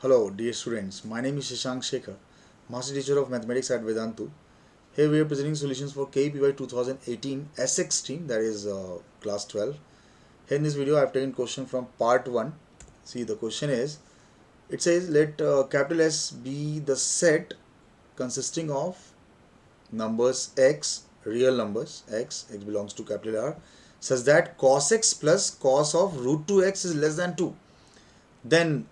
Hello, dear students. My name is Shashank Shekhar, Master Teacher of Mathematics at Vedantu. Here we are presenting solutions for KPY 2018 SX stream, that is class 12. Here in this video, I have taken question from part 1. See, the question is, it says let capital S be the set consisting of numbers x, real numbers x belongs to capital R, such that cos x plus cos of root 2x is less than 2. Then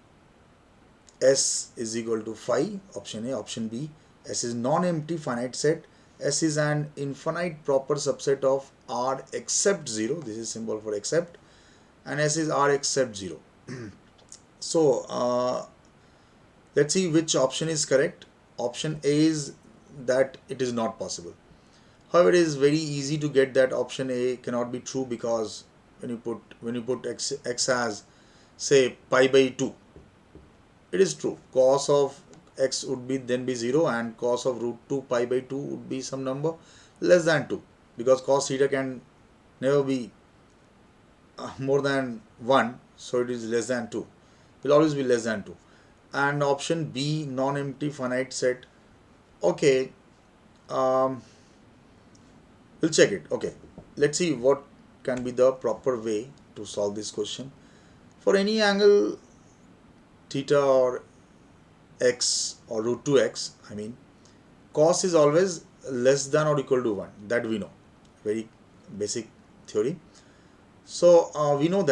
S is equal to phi, option A. Option B, S is non-empty finite set. S is an infinite proper subset of R except 0. This is symbol for except. And S is R except 0. So, let's see which option is correct. Option A is that it is not possible. However, it is very easy to get that option A cannot be true, because when you put x as say pi by 2, it is true. Cos of x would be 0, and cos of root 2 pi by 2 would be some number less than 2, because cos theta can never be more than 1, so it is less than 2, will always be less than 2. And option B, non-empty finite set, okay, we'll check it. Okay, let's see what can be the proper way to solve this question. For any angle theta or x or root 2x, I mean, cos is always less than or equal to 1, that we know, very basic theory. So we know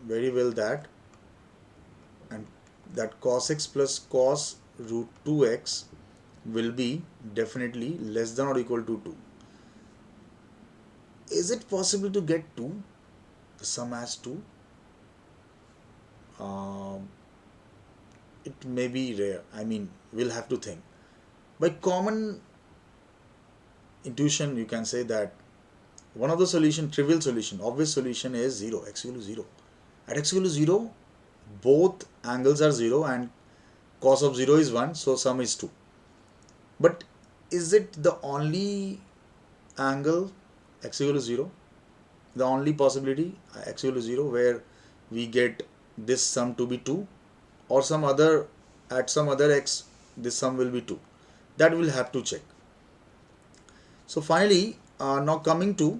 very well that, and that cos x plus cos root 2x will be definitely less than or equal to 2. Is it possible to get 2, the sum as 2? It may be rare. I mean, we'll have to think. By common intuition, you can say that one of the solution, trivial solution, obvious solution is 0, x equal to 0. At x equal to 0, both angles are 0 and cos of 0 is 1, so sum is 2. But is it the only angle x equal to 0? The only possibility x equal to 0 where we get this sum to be 2, or some other, at some other x this sum will be 2? That we'll have to check. So finally, now coming to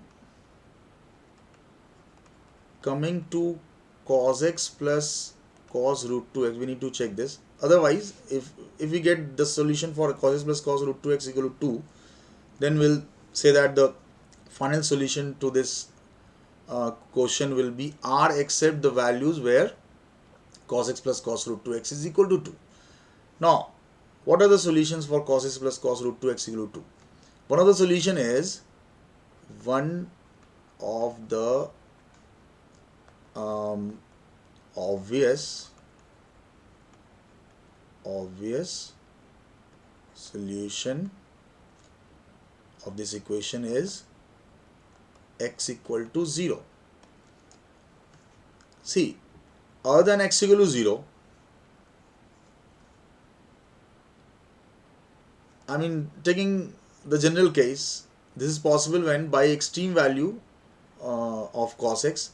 cos x plus cos root 2x, we need to check this. Otherwise, if we get the solution for cos x plus cos root 2x equal to 2, then we'll say that the final solution to this question will be R except the values where cos x plus cos root 2x is equal to 2. Now, what are the solutions for cos x plus cos root 2x equal to 2? One of the solution is one of the obvious solution of this equation is x equal to 0. See, other than x equal to 0, I mean, taking the general case, this is possible when by extreme value of cos x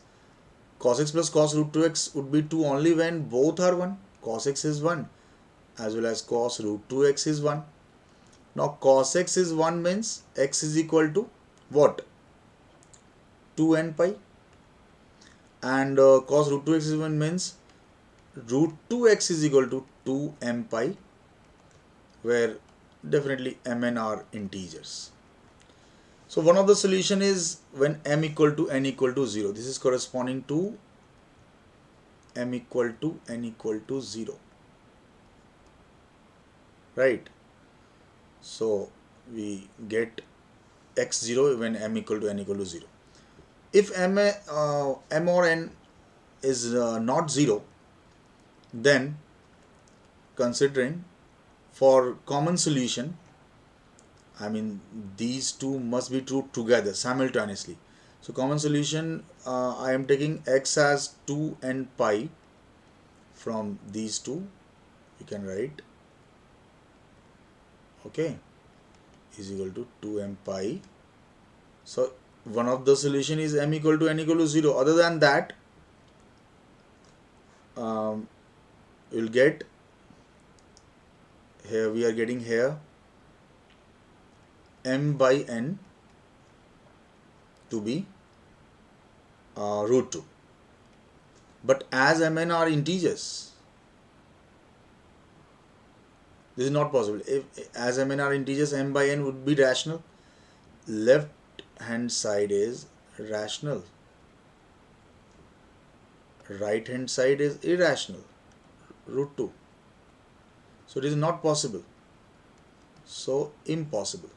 plus cos root 2x would be 2 only when both are 1. Cos x is 1 as well as cos root 2x is 1. Now cos x is 1 means x is equal to what? 2n pi. And cos root 2x is 1 means root 2x is equal to 2m pi, where definitely mn are integers. So one of the solution is when m equal to n equal to 0. This is corresponding to m equal to n equal to 0. Right? So we get x0 when m equal to n equal to 0. If m or n is not 0, then considering for common solution, I mean, these two must be true together simultaneously. So common solution, I am taking x as 2n pi from these two. You can write, okay, is equal to 2m pi. So one of the solution is m equal to n equal to 0. Other than that, you'll get here, we are getting here m by n to be root 2. But as mn are integers, this is not possible. If as mn are integers, m by n would be rational. Left hand side is rational, right hand side is irrational, root 2. So it is not possible. So impossible.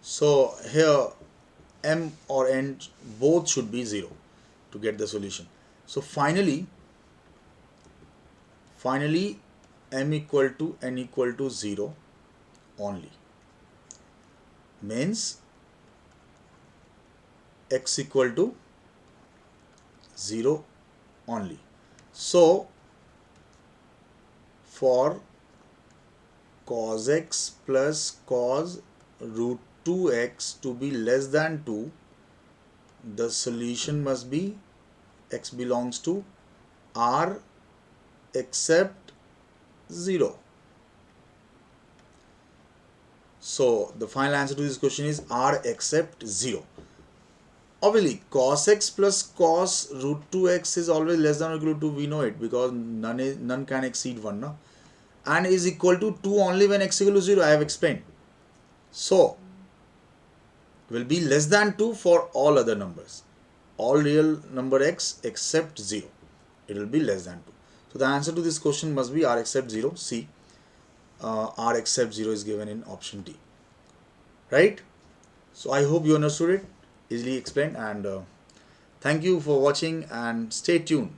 So here m or n both should be 0 to get the solution. So finally m equal to n equal to 0 only, means x equal to 0 only. So for cos x plus cos root 2x to be less than 2, the solution must be x belongs to R except 0. So the final answer to this question is R except 0. Obviously, cos x plus cos root 2x is always less than or equal to 2. We know it because none can exceed 1. No? And is equal to 2 only when x equal to 0. I have explained. So will be less than 2 for all other numbers. All real number x except 0. It will be less than 2. So the answer to this question must be R except 0. C. R except 0 is given in option D. Right? So I hope you understood it. Easily explained, and thank you for watching and stay tuned.